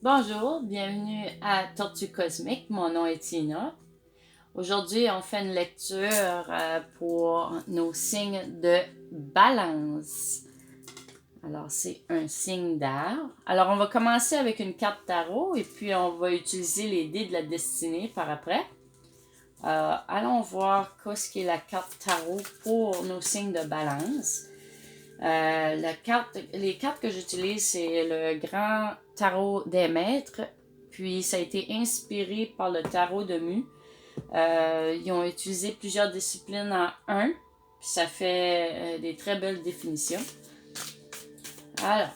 Bonjour, bienvenue à Tortue Cosmique. Mon nom est Tina. Aujourd'hui, on fait une lecture pour nos signes de balance. Alors, c'est un signe d'air. Alors, on va commencer avec une carte tarot et puis on va utiliser les dés de la destinée par après. Allons voir qu'est-ce qu'est la carte tarot pour nos signes de balance. Les cartes que j'utilise, c'est le grand tarot des maîtres, puis ça a été inspiré par le tarot de Mu. Ils ont utilisé plusieurs disciplines en un, puis ça fait des très belles définitions. Alors,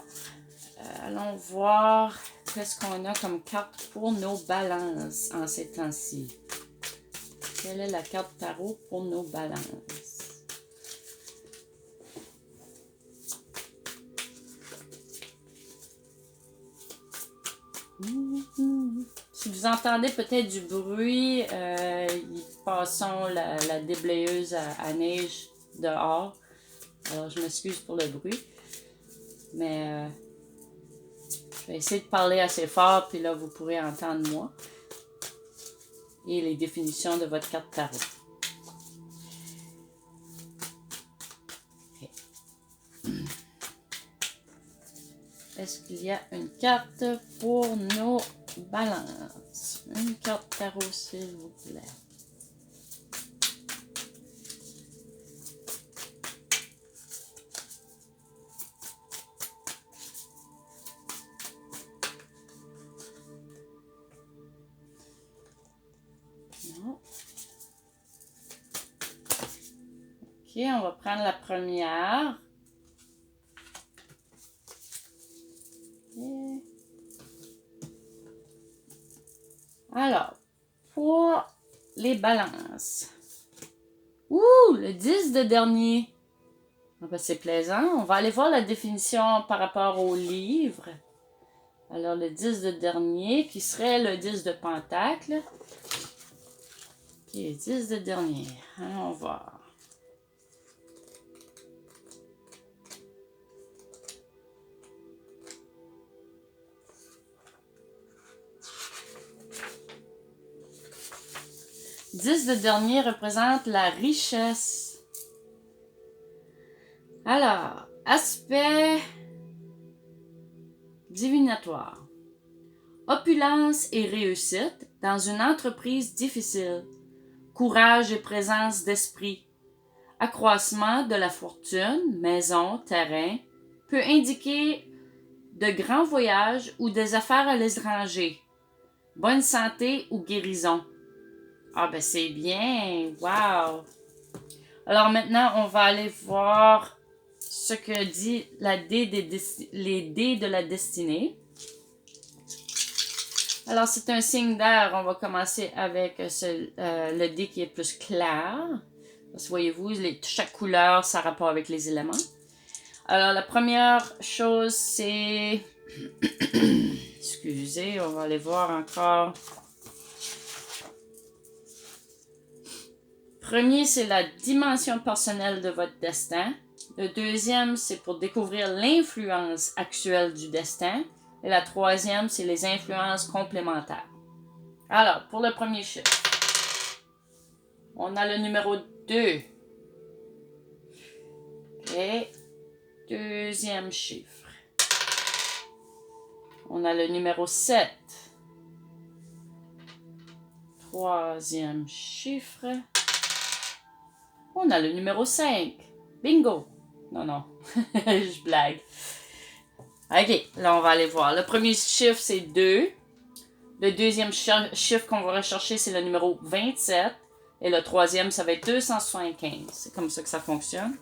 allons voir qu'est-ce qu'on a comme carte pour nos balances en ces temps-ci. Quelle est la carte tarot pour nos balances? Si vous entendez peut-être du bruit, ils passons la déblayeuse à neige dehors. Alors, je m'excuse pour le bruit. Mais je vais essayer de parler assez fort, puis là, vous pourrez entendre moi et les définitions de votre carte tarot. Okay. Est-ce qu'il y a une carte pour nos balances? Une carte tarot, s'il vous plaît. Non. Ok, on va prendre la première. Alors, pour les balances. Ouh, le 10 de dernier. Ah ben, c'est plaisant. On va aller voir la définition par rapport au livre. Alors, le 10 de dernier, qui serait le 10 de pentacle. Ok, 10 de dernier. Allons voir. « 10 de dernier représente la richesse. Alors, aspect divinatoire. Opulence et réussite dans une entreprise difficile. Courage et présence d'esprit. Accroissement de la fortune, maison, terrain, peut indiquer de grands voyages ou des affaires à l'étranger. Bonne santé ou guérison. Ah ben c'est bien, wow! Alors maintenant, on va aller voir ce que dit les dés de la destinée. Alors c'est un signe d'air, on va commencer avec le dé qui est plus clair. Parce que voyez-vous, chaque couleur, ça a rapport avec les éléments. Alors la première chose, c'est... Excusez, on va aller voir encore... Premier, c'est la dimension personnelle de votre destin. Le deuxième, c'est pour découvrir l'influence actuelle du destin. Et la troisième, c'est les influences complémentaires. Alors, pour le premier chiffre, on a le numéro 2. Et deuxième chiffre, on a le numéro 7. Troisième chiffre, on a le numéro 5. Bingo! Non, je blague. OK, là, on va aller voir. Le premier chiffre, c'est 2. Le deuxième chiffre qu'on va rechercher, c'est le numéro 27. Et le troisième, ça va être 275. C'est comme ça que ça fonctionne.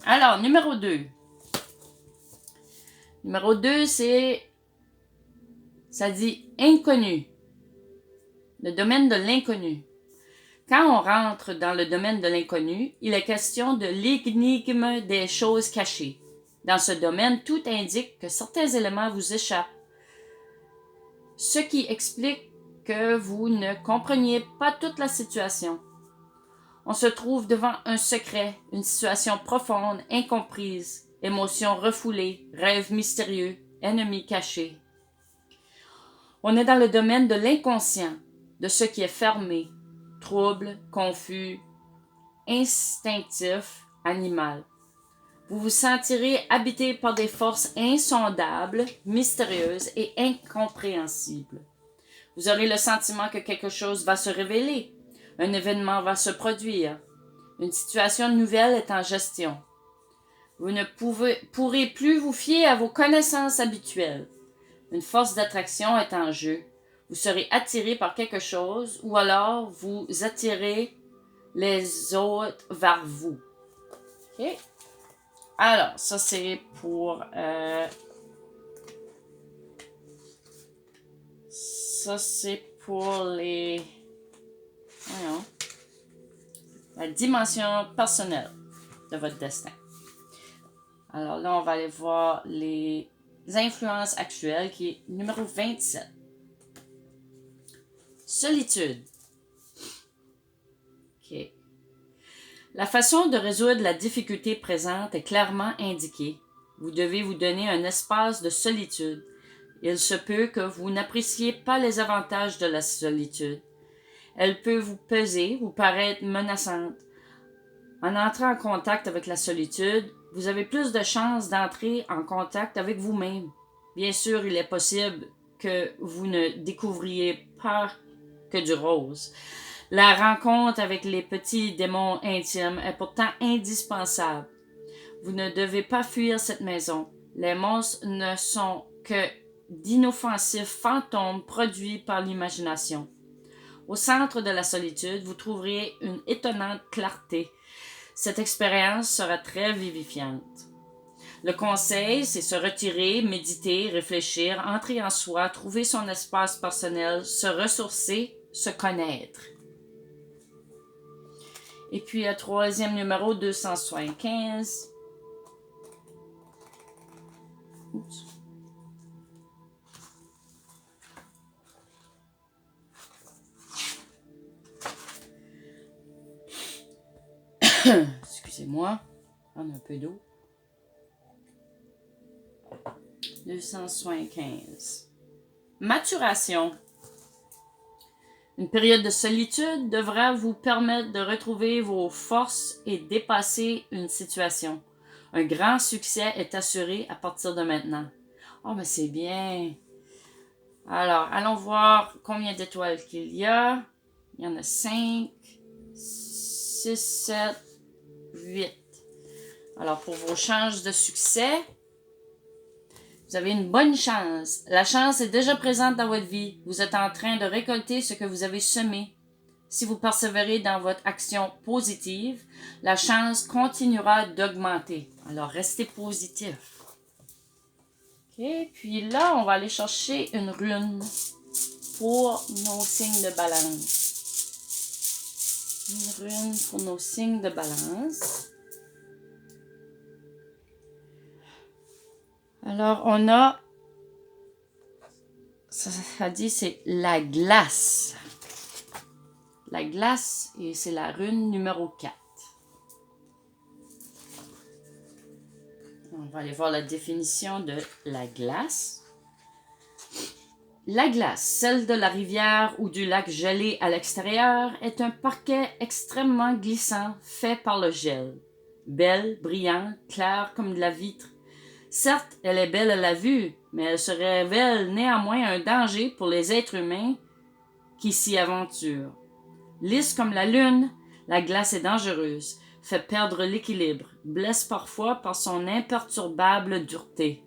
Alors, numéro 2. Numéro 2, ça dit inconnu. Le domaine de l'inconnu. Quand on rentre dans le domaine de l'inconnu, il est question de l'énigme des choses cachées. Dans ce domaine, tout indique que certains éléments vous échappent, ce qui explique que vous ne compreniez pas toute la situation. On se trouve devant un secret, une situation profonde, incomprise, émotions refoulées, rêves mystérieux, ennemi caché. On est dans le domaine de l'inconscient, de ce qui est fermé, trouble, confus, instinctif, animal. Vous vous sentirez habité par des forces insondables, mystérieuses et incompréhensibles. Vous aurez le sentiment que quelque chose va se révéler, un événement va se produire, une situation nouvelle est en gestion. Vous ne pourrez plus vous fier à vos connaissances habituelles. Une force d'attraction est en jeu. Vous serez attiré par quelque chose ou alors vous attirez les autres vers vous. OK? Alors, ça c'est pour... ça c'est pour les... Voyons. La dimension personnelle de votre destin. Alors là, on va aller voir les influences actuelles, qui est numéro 27. Solitude. OK. La façon de résoudre la difficulté présente est clairement indiquée. Vous devez vous donner un espace de solitude. Il se peut que vous n'appréciez pas les avantages de la solitude. Elle peut vous peser, vous paraître menaçante. En entrant en contact avec la solitude, vous avez plus de chances d'entrer en contact avec vous-même. Bien sûr, il est possible que vous ne découvriez pas que du rose. La rencontre avec les petits démons intimes est pourtant indispensable. Vous ne devez pas fuir cette maison. Les monstres ne sont que d'inoffensifs fantômes produits par l'imagination. Au centre de la solitude, vous trouverez une étonnante clarté. Cette expérience sera très vivifiante. Le conseil, c'est se retirer, méditer, réfléchir, entrer en soi, trouver son espace personnel, se ressourcer, se connaître. Et puis, le troisième numéro, 275. Oups. Excusez-moi, prendre un peu d'eau. 275. Maturation. Une période de solitude devra vous permettre de retrouver vos forces et dépasser une situation. Un grand succès est assuré à partir de maintenant. Oh, mais c'est bien. Alors, allons voir combien d'étoiles qu'il y a. Il y en a 5, 6, 7, 8. Alors, pour vos chances de succès, vous avez une bonne chance. La chance est déjà présente dans votre vie. Vous êtes en train de récolter ce que vous avez semé. Si vous persévérez dans votre action positive, la chance continuera d'augmenter. Alors, restez positif. OK, puis là, on va aller chercher une rune pour nos signes de balance. Une rune pour nos signes de balance. Alors, on a, ça dit, c'est la glace. La glace, et c'est la rune numéro 4. On va aller voir la définition de la glace. La glace, celle de la rivière ou du lac gelé à l'extérieur, est un parquet extrêmement glissant fait par le gel. Belle, brillante, claire comme de la vitre. Certes, elle est belle à la vue, mais elle se révèle néanmoins un danger pour les êtres humains qui s'y aventurent. Lisse comme la lune, la glace est dangereuse, fait perdre l'équilibre, blesse parfois par son imperturbable dureté.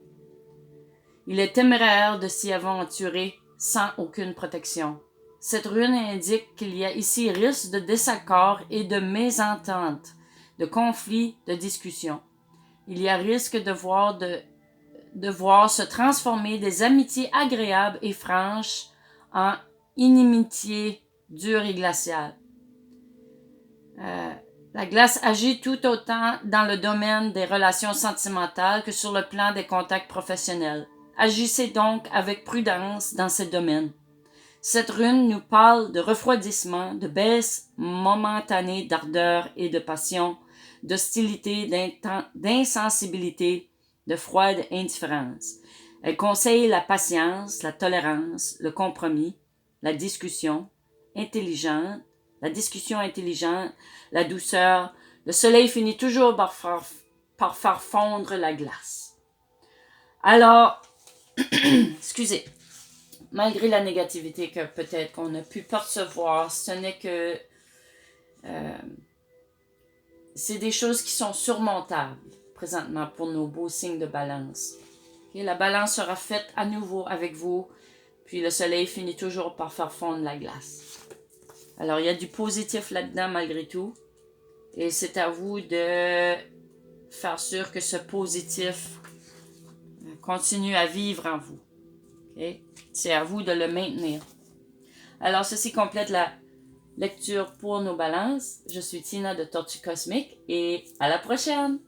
Il est téméraire de s'y aventurer sans aucune protection. Cette rune indique qu'il y a ici risque de désaccord et de mésentente, de conflits, de discussions. Il y a risque de voir se transformer des amitiés agréables et franches en inimitiés dures et glaciales. La glace agit tout autant dans le domaine des relations sentimentales que sur le plan des contacts professionnels. Agissez donc avec prudence dans ces domaines. Cette rune nous parle de refroidissement, de baisse momentanée d'ardeur et de passion, d'hostilité, d'insensibilité, de froide indifférence. Elle conseille la patience, la tolérance, le compromis, la discussion intelligente, la douceur. Le soleil finit toujours par faire fondre la glace. Alors, excusez, malgré la négativité que peut-être qu'on a pu percevoir, ce n'est que... c'est des choses qui sont surmontables présentement pour nos beaux signes de balance. Et la balance sera faite à nouveau avec vous, puis le soleil finit toujours par faire fondre la glace. Alors, il y a du positif là-dedans malgré tout, et c'est à vous de faire sûr que ce positif continue à vivre en vous. Okay? C'est à vous de le maintenir. Alors, ceci complète la lecture pour nos balances. Je suis Tina de Tortue Cosmique et à la prochaine!